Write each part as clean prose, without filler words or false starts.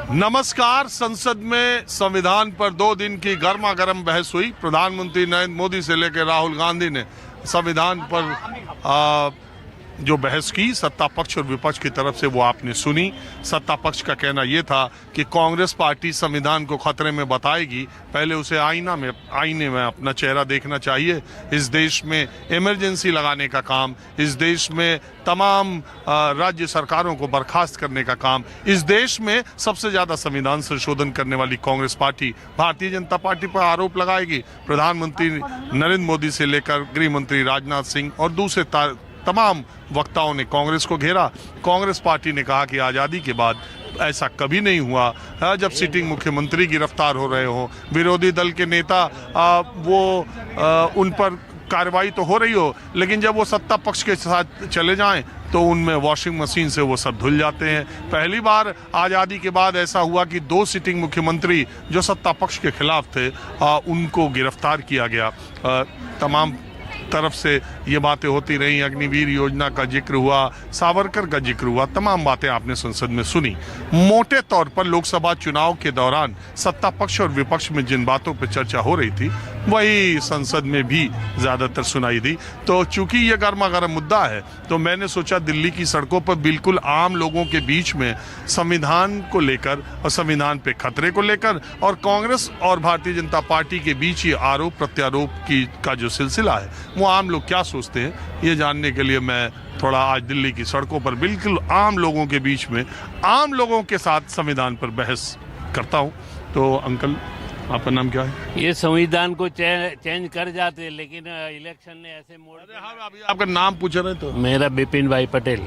नमस्कार। संसद में संविधान पर 2 दिन की गर्मा गर्म बहस हुई। प्रधानमंत्री नरेंद्र मोदी से लेकर राहुल गांधी ने संविधान पर जो बहस की, सत्ता पक्ष और विपक्ष की तरफ से वो आपने सुनी। सत्ता पक्ष का कहना ये था कि कांग्रेस पार्टी संविधान को खतरे में बताएगी, पहले उसे आईने में अपना चेहरा देखना चाहिए। इस देश में इमरजेंसी लगाने का काम, इस देश में तमाम राज्य सरकारों को बर्खास्त करने का काम, इस देश में सबसे ज्यादा संविधान संशोधन करने वाली कांग्रेस पार्टी भारतीय जनता पार्टी पर आरोप लगाएगी। प्रधानमंत्री नरेंद्र मोदी से लेकर गृह मंत्री राजनाथ सिंह और दूसरे तमाम वक्ताओं ने कांग्रेस को घेरा। कांग्रेस पार्टी ने कहा कि आज़ादी के बाद ऐसा कभी नहीं हुआ जब सिटिंग मुख्यमंत्री गिरफ्तार हो रहे हो, विरोधी दल के नेता उन पर कार्रवाई तो हो रही हो, लेकिन जब वो सत्ता पक्ष के साथ चले जाएं तो उनमें वॉशिंग मशीन से वो सब धुल जाते हैं। पहली बार आज़ादी के बाद ऐसा हुआ कि 2 सिटिंग मुख्यमंत्री जो सत्ता पक्ष के खिलाफ थे उनको गिरफ्तार किया गया। तमाम तरफ से ये बातें होती रही, अग्निवीर योजना का जिक्र हुआ, सावरकर का जिक्र हुआ, तमाम बातें आपने संसद में सुनी। मोटे तौर पर लोकसभा चुनाव के दौरान सत्ता पक्ष और विपक्ष में जिन बातों पर चर्चा हो रही थी वही संसद में भी ज्यादातर सुनाई दी। तो चूंकि ये गर्मा गर्म मुद्दा है तो मैंने सोचा दिल्ली की सड़कों पर बिल्कुल आम लोगों के बीच में संविधान को लेकर और संविधान पे खतरे को लेकर और कांग्रेस और भारतीय जनता पार्टी के बीच ये आरोप प्रत्यारोप का जो सिलसिला है वो आम लोग क्या सोचते हैं, ये जानने के लिए मैं थोड़ा आज दिल्ली की सड़कों पर बिल्कुल आम लोगों के बीच में आम लोगों के साथ संविधान पर बहस करता हूँ। तो अंकल, आपका नाम क्या है? ये संविधान को चेंज कर जाते, लेकिन इलेक्शन ने ऐसे मोड़। हाँ, अभी आपका नाम पूछ रहे तो। मेरा बिपिन भाई पटेल।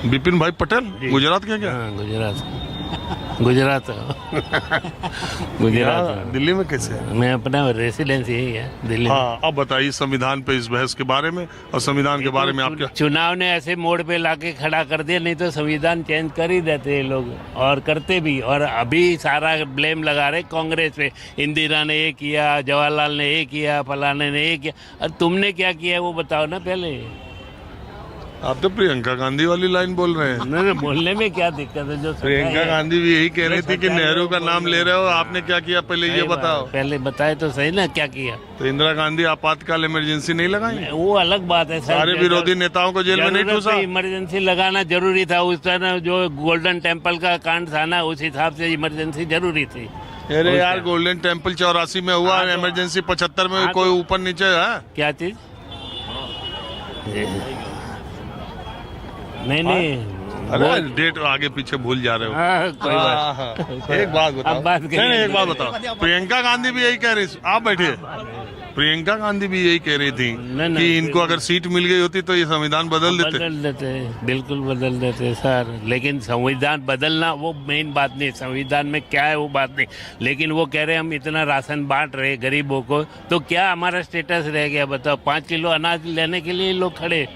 बिपिन भाई पटेल, गुजरात के क्या? हाँ, गुजरात दिल्ली में कैसे? मैं अपना रेसिडेंस यही है दिल्ली। हाँ, अब बताइए संविधान पे इस बहस के बारे में और संविधान के बारे में आप क्या? चुनाव ने ऐसे मोड़ पे लाके खड़ा कर दिया, नहीं तो संविधान चेंज कर ही देते हैं लोग, और करते भी। और अभी सारा ब्लेम लगा रहे कांग्रेस पे, इंदिरा ने ये किया, जवाहरलाल ने ये किया, फलाने ने ये किया। और तुमने क्या किया वो बताओ ना पहले। आप तो प्रियंका गांधी वाली लाइन बोल रहे हैं। नहीं, बोलने में क्या दिक्कत है? जो प्रियंका गांधी भी यही कह रही थी कि नेहरू का नाम ले रहे हो, आपने क्या किया पहले ये बताओ। पहले बताए तो सही ना क्या किया। तो इंदिरा गांधी आपातकाल इमरजेंसी नहीं लगाई? वो अलग बात है। सारे विरोधी नेताओं को जेल में नहीं ठूसा? इमरजेंसी लगाना जरूरी था उस तरह, जो गोल्डन टेम्पल का कांड था ना, उस हिसाब से इमरजेंसी जरूरी थी। अरे यार, गोल्डन टेम्पल 84 में हुआ, इमरजेंसी 75 में कोई ऊपर नीचे है क्या चीज? नहीं, अरे डेट आगे पीछे भूल जा रहे हो। कोई बात। एक बात बताओ। एक बात बताओ, प्रियंका गांधी भी यही कह रही, आप बैठिए। प्रियंका गांधी भी यही कह रही थी कि इनको अगर सीट मिल गई होती तो ये संविधान बदल देते। बिल्कुल बदल देते सर, लेकिन संविधान बदलना वो मेन बात नहीं, संविधान में क्या है वो बात नहीं। लेकिन वो कह रहे हम इतना राशन बांट रहे गरीबों को, तो क्या हमारा स्टेटस रह गया बताओ? 5 किलो अनाज लेने के लिए लोग खड़े।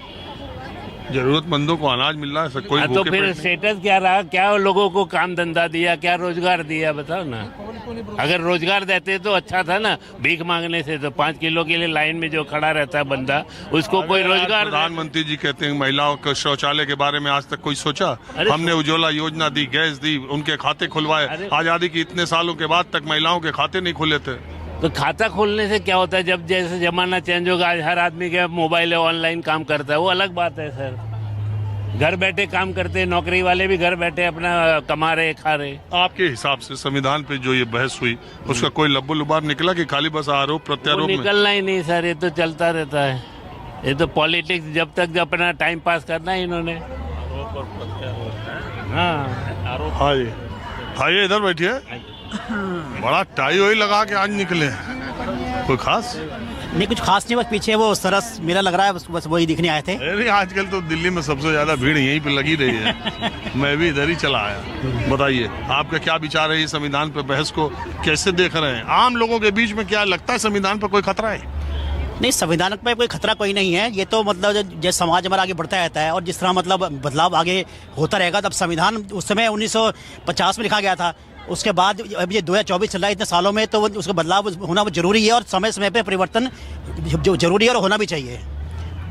जरूरतमंदों को अनाज मिल रहा है, कोई तो फिर स्टेटस क्या रहा? क्या लोगों को काम धंधा दिया, क्या रोजगार दिया बताओ ना? अगर रोजगार देते तो अच्छा था ना, भीख मांगने से। तो 5 किलो के लिए लाइन में जो खड़ा रहता है बंदा, उसको कोई रोजगार। प्रधानमंत्री जी कहते हैं महिलाओं के शौचालय के बारे में आज तक कोई सोचा? हमने उज्ज्वला योजना दी, गैस दी, उनके खाते खुलवाए। आजादी के इतने सालों के बाद तक महिलाओं के खाते नहीं खुले थे। तो खाता खोलने से क्या होता है? जब जैसे जमाना चेंज होगा, आज हर आदमी के मोबाइल है, ऑनलाइन काम करता है, वो अलग बात है सर। घर बैठे काम करते हैं, नौकरी वाले भी घर बैठे अपना कमा रहे, खा रहे। आपके हिसाब से संविधान पे जो ये बहस हुई उसका कोई लब्बो लुबार निकला कि खाली बस आरोप प्रत्यारोप? निकलना ही नहीं सर, ये तो चलता रहता है। ये तो पॉलिटिक्स, जब तक अपना टाइम पास करना है इन्होंने। हाँ जी, आइए इधर बैठिए। बड़ा टाई वही लगा के आज निकले, कोई खास नहीं? कुछ खास नहीं, बस पीछे वो सरस मेला लग रहा है, बस वही दिखने आए थे। अरे आजकल तो दिल्ली में सबसे ज्यादा भीड़ यहीं पे लगी रही है। मैं भी इधर ही चला आया। बताइए आपका क्या विचार है, संविधान पर बहस को कैसे देख रहे हैं? आम लोगों के बीच में क्या लगता है, संविधान पर कोई खतरा है? नहीं, संविधान में कोई खतरा कोई नहीं है। ये तो मतलब जैसे समाज हमारा आगे बढ़ता रहता है और जिस तरह मतलब बदलाव आगे होता रहेगा, तब संविधान उस समय 1950 में लिखा गया था, उसके बाद अब ये 2024 चल रहा है, इतने सालों में, तो उसका बदलाव होना जरूरी है और समय समय पे परिवर्तन जो जरूरी है और होना भी चाहिए।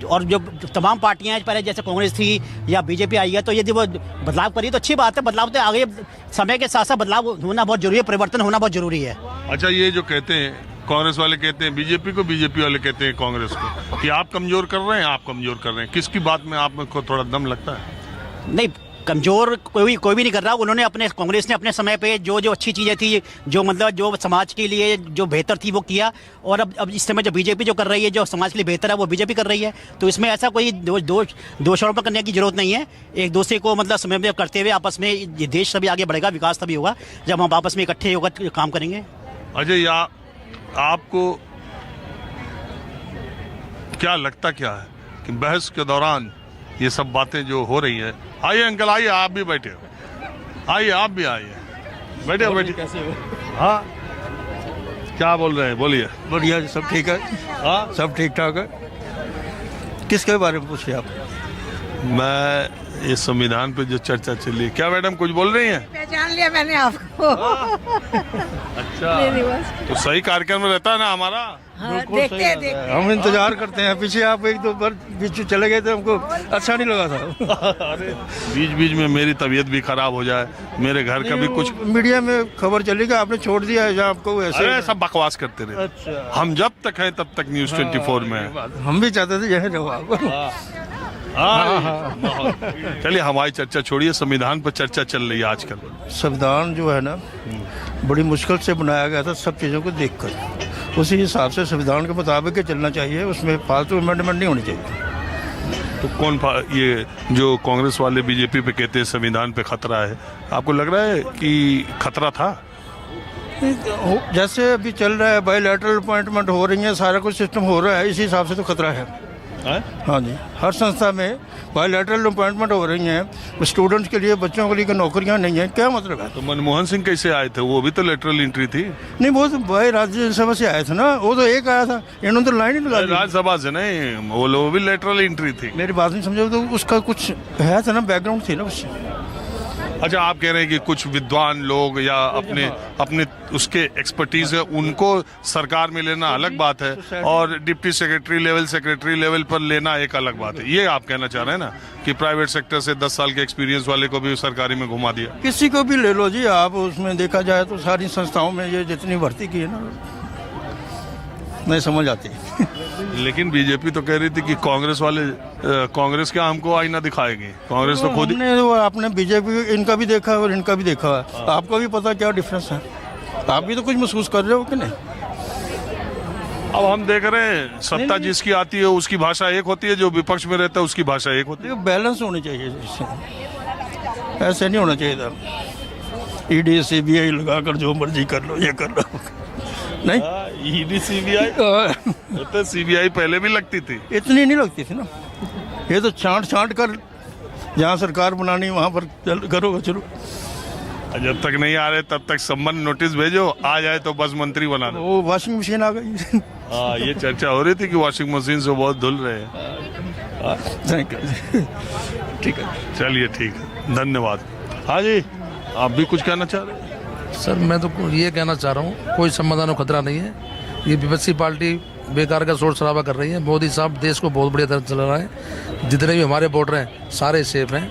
और जो तमाम पार्टियां पहले जैसे कांग्रेस थी या बीजेपी आई है, तो यदि वो बदलाव करी तो अच्छी बात है। बदलाव तो आगे समय के साथ साथ बदलाव होना बहुत जरूरी है, परिवर्तन होना बहुत जरूरी है। अच्छा, ये जो कहते हैं कांग्रेस वाले कहते हैं बीजेपी को, बीजेपी वाले कहते हैं कांग्रेस को कि आप कमजोर कर रहे हैं, आप कमजोर कर रहे हैं, किसकी बात में आप को थोड़ा दम लगता है? नहीं, कमजोर कोई भी नहीं कर रहा। उन्होंने अपने कांग्रेस ने अपने समय पे जो जो अच्छी चीज़ें थी, जो मतलब जो समाज के लिए जो बेहतर थी वो किया, और अब इस समय जो बीजेपी जो कर रही है, जो समाज के लिए बेहतर है, वो बीजेपी कर रही है। तो इसमें ऐसा कोई दोषारोपण करने की जरूरत नहीं है। एक दूसरे को मतलब समय में करते हुए आपस में ये देश तभी आगे बढ़ेगा, विकास तभी होगा जब हम आपस में इकट्ठे होकर काम करेंगे। अजय, आपको क्या लगता क्या है कि बहस के दौरान ये सब बातें जो हो रही है? आइए अंकल, आइए, आप भी बैठे हो, आइए आप भी आइए, बैठे बैठे। कैसे हो? हाँ, क्या बोल रहे हैं, बोलिए। बढ़िया, सब ठीक है। हाँ, सब ठीक ठाक है। किसके बारे में पूछिए आप? मैं ये संविधान पे जो चर्चा चली, क्या मैडम कुछ बोल रही हैं? पहचान लिया मैंने आपको। अच्छा, तो सही कार्यक्रम में रहता है ना हमारा? हाँ, देखते हैं। हम इंतजार करते हैं। पीछे आप एक दो बार बीच में चले गए थे, हमको अच्छा नहीं लगा था। अरे बीच बीच में मेरी तबीयत भी खराब हो जाए, मेरे घर का भी कुछ मीडिया में खबर चली कि आपने छोड़ दिया है, जहाँ आपको ऐसे। अरे सब बकवास करते रहे। अच्छा, हम जब तक हैं तब तक न्यूज़ 24 में हैं। हम भी चाहते थे यही रहो आप। चलिए, हमारी चर्चा छोड़िए, संविधान पर चर्चा चल रही है आजकल। संविधान जो है ना, बड़ी मुश्किल से बनाया गया था, सब चीज़ों को देखकर। उसी हिसाब से संविधान के मुताबिक चलना चाहिए, उसमें फालतू अमेंडमेंट नहीं होनी चाहिए। तो ये जो कांग्रेस वाले बीजेपी पे कहते हैं संविधान पे खतरा है, आपको लग रहा है कि खतरा था? जैसे अभी चल रहा है, बायलैटरल अपॉइंटमेंट हो रही है, सारा कुछ सिस्टम हो रहा है, इसी हिसाब से तो खतरा है। हाँ जी, हर संस्था में बायलैटरल अपॉइंटमेंट हो रही हैं, स्टूडेंट्स के लिए, बच्चों के लिए नौकरियां नहीं हैं। क्या मतलब है? तो मनमोहन सिंह कैसे आए थे? वो भी तो लेटरल एंट्री थी। नहीं, वो तो भाई राज्यसभा से आए थे ना, वो तो एक आया था, इन्होंने तो लाइन ही लगा दी। राज्यसभा से नहीं, वो भी लेटरल एंट्री थी। मेरी बात नहीं समझो, तो उसका कुछ है था ना, बैकग्राउंड थी ना उससे। अच्छा, आप कह रहे हैं कि कुछ विद्वान लोग या अपने उसके एक्सपर्टीज है, उनको सरकार में लेना अलग बात है, और deputy secretary level, secretary level पर लेना एक अलग बात है। ये आप कहना चाह रहे हैं ना कि प्राइवेट सेक्टर से 10 साल के एक्सपीरियंस वाले को भी सरकारी में घुमा दिया? किसी को भी ले लो जी आप, उसमें देखा जाए तो सारी संस्थाओं में ये जितनी भर्ती की है ना, नहीं समझ आती। लेकिन बीजेपी तो कह रही थी कि कांग्रेस वाले, कांग्रेस क्या हमको आईना दिखाएगी? कांग्रेस तो खुद ही। आपने बीजेपी इनका भी देखा और इनका भी देखा है, आपको भी पता क्या डिफरेंस है। आप भी तो कुछ महसूस कर रहे हो कि नहीं? अब हम देख रहे हैं, सत्ता जिसकी आती है उसकी भाषा एक होती है, जो विपक्ष में रहता है उसकी भाषा एक होती है। बैलेंस होनी चाहिए, ऐसे नहीं होना चाहिए था ईडी सीबीआई लगाकर जो मर्जी कर लो, ये कर लो। नहीं, ईडी सीबीआई तो सीबीआई पहले भी लगती थी, इतनी नहीं लगती थी ना। ये तो छांट कर जहाँ सरकार बनानी वहाँ पर करो, चलो। जब तक नहीं आ रहे तब तक संबंध नोटिस भेजो, आ जाए तो बस मंत्री बना दो। वो वॉशिंग मशीन आ गई। हाँ, ये चर्चा हो रही थी कि वॉशिंग मशीन से बहुत धुल रहे हैं। Thank you. ठीक है, चलिए, ठीक है, धन्यवाद। हाँ जी, आप भी कुछ कहना चाह रहे हैं? सर, मैं तो ये कहना चाह रहा हूँ, कोई संविधान को खतरा नहीं है। ये विपक्षी पार्टी बेकार का शोर शराबा कर रही है। मोदी साहब देश को बहुत बढ़िया तरह चला रहा है। जितने भी हमारे वोटर हैं सारे सेफ हैं,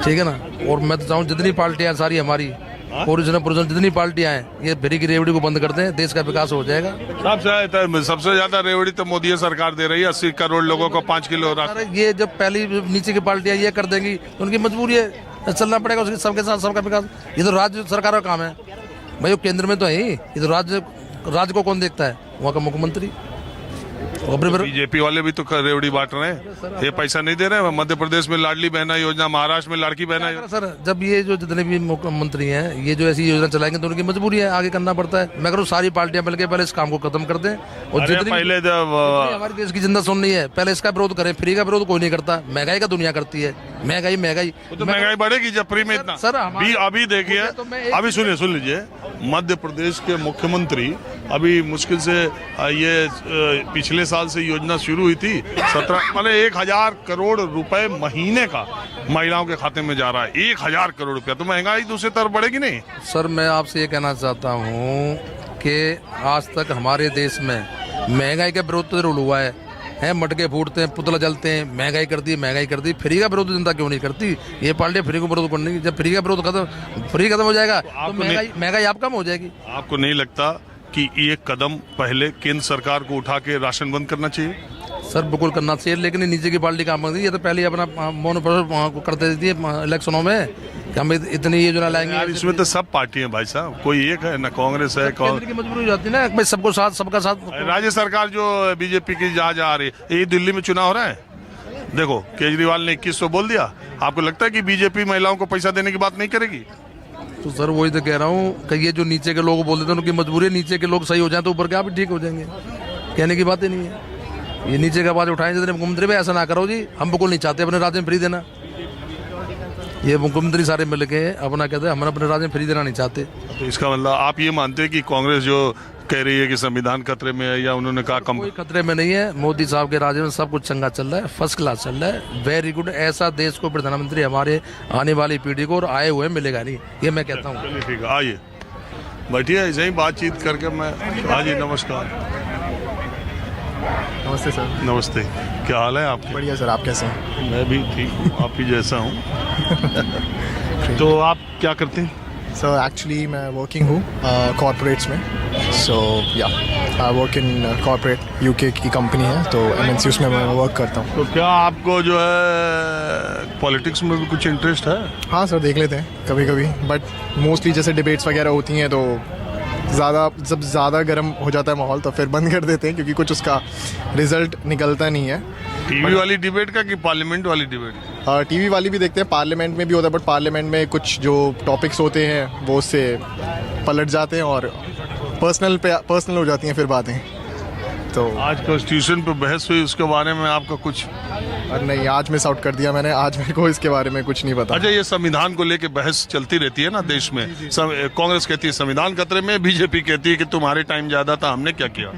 ठीक है ना। और मैं तो चाहूँ जितनी पार्टियाँ हैं सारी हमारी, ओरिजिनल जितनी पार्टियाँ हैं, ये फ्री की रेवड़ी को बंद कर दें, देश का विकास हो जाएगा। सबसे ज्यादा रेवड़ी तो मोदी सरकार दे रही है, 80 करोड़ लोगों को 5 किलो राशन। ये जब पहली नीचे की पार्टियाँ ये कर देंगी तो उनकी मजबूरी है, चलना पड़ेगा उसके सबके साथ, सबका विकास। ये तो राज्य सरकार का काम है भाई, वो केंद्र में तो है ही। ये तो राज्य को कौन देखता है? वहाँ का मुख्यमंत्री। बीजेपी वाले भी तो रेवड़ी बांट रहे हैं, ये पैसा नहीं दे रहे हैं। मध्य प्रदेश में लाडली बहना योजना, महाराष्ट्र में लड़की बहना योजना। सर, जब ये जो जितने भी मुख्यमंत्री हैं ये जो ऐसी योजना चलाएंगे तो उनकी मजबूरी है, आगे करना पड़ता है। मैं करूँ सारी पार्टियां मिलकर पहले इस काम को खत्म कर दें, और जितनी पहले जब हमारे देश की जिंदा सुननी है पहले इसका विरोध करें। फ्री का विरोध कोई नहीं करता, महंगाई का दुनिया करती है। महंगाई तो महंगाई बढ़ेगी जब फ्री में इतना। सर, अभी देखिए, अभी सुन लीजिए, मध्य प्रदेश के मुख्यमंत्री अभी मुश्किल से ये पिछले साल से योजना शुरू हुई थी, 1,000 करोड़ रुपए महीने का महिलाओं के खाते में जा रहा है। 1,000 करोड़ रुपया, तो महंगाई दूसरी तरफ बढ़ेगी नहीं? सर, मैं आपसे ये कहना चाहता हूँ कि आज तक हमारे देश में महंगाई का विरोध तो जरूर हुआ है, हैं, मटके फूटते हैं, पुतला जलते हैं, महंगाई कर दी। फ्री का विरोध जनता क्यों नहीं करती? ये पार्टी फ्री को विरोध करने की, जब फ्री का विरोध खत्म हो जाएगा तो महंगाई आप कम हो जाएगी। आपको नहीं लगता कि ये कदम पहले केंद्र सरकार को उठा के राशन बंद करना चाहिए? सर बिल्कुल करना चाहिए, लेकिन नीचे की पार्टी काम करती है। ये तो पहले अपना मौन को करते देती है इलेक्शनों में कि हम इतनी योजना लाएंगे। यार इसमें तो सब पार्टी है भाई साहब, कोई एक है ना, कांग्रेस है। केंद्र की मजबूरी हो जाती है ना, भाई सबको साथ, सबका साथ। राज्य सरकार जो बीजेपी की जहाँ जा रही है, ये दिल्ली में चुनाव हो रहा है। देखो केजरीवाल ने 2100 बोल दिया। आपको लगता है कि बीजेपी महिलाओं को पैसा देने की बात नहीं करेगी? तो सर वही तो कह रहा हूँ कि ये जो नीचे के लोग बोल देते हैं उनकी मजबूरी है, नीचे के लोग सही हो जाए तो ऊपर के आप भी ठीक हो जाएंगे। कहने की बात ही नहीं है। ये नीचे का आवाज उठाएं जितने मुख्यमंत्री भाई ऐसा ना करो जी, हम बिल्कुल नहीं चाहते अपने राज्य में फ्री देना। ये मुख्यमंत्री सारे मिल के अपना कहते हैं हम अपने राज्य में फ्री देना नहीं चाहते। तो इसका मतलब आप ये मानते हैं कि कांग्रेस जो कह रही है कि संविधान खतरे में है, या उन्होंने कहा कम? कोई खतरे में नहीं है। मोदी साहब के राज्य में सब कुछ चंगा चल रहा है, फर्स्ट क्लास चल रहा है, वेरी गुड। ऐसा देश को प्रधानमंत्री हमारे आने वाली पीढ़ी को और आए हुए मिलेगा नहीं, ये मैं कहता हूँ। चलिए ठीक है, आइए बैठिए, ऐसे ही बातचीत करके मैं। हाँ जी नमस्कार। नमस्ते सर। नमस्ते, क्या हाल है आपके? बढ़िया सर, आप कैसे हैं? मैं भी ठीक हूँ, आप ही जैसा हूँ। तो आप क्या करते हैं? सर एक्चुअली मैं वर्किंग हूँ कॉर्पोरेट्स में। सो या I work in corporate, UK की कंपनी है तो एमएनसी, उसमें मैं वर्क करता हूँ। तो क्या आपको जो है पॉलिटिक्स में भी कुछ इंटरेस्ट है? हाँ सर, देख लेते हैं कभी कभी, बट मोस्टली जैसे डिबेट्स वगैरह होती हैं तो जब ज़्यादा गर्म हो जाता है माहौल तो फिर बंद कर देते हैं, क्योंकि कुछ उसका रिजल्ट निकलता नहीं है। टीवी वाली डिबेट का कि पार्लियामेंट वाली डिबेट? टीवी वाली भी देखते हैं, पार्लियामेंट में भी होता है, बट पार्लियामेंट में कुछ जो टॉपिक्स होते हैं वो उससे पलट जाते हैं और पर्सनल हो जाती हैं फिर बातें। तो आज कॉन्स्टिट्यूशन पे बहस हुई, उसके बारे में आपका कुछ? नहीं, आज मिस आउट कर दिया मैंने, आज मेरे को इसके बारे में कुछ नहीं पता। अच्छा, ये संविधान को लेके बहस चलती रहती है ना देश में। कांग्रेस कहती है संविधान खतरे में, बीजेपी कहती है कि तुम्हारे टाइम ज्यादा था, हमने क्या किया।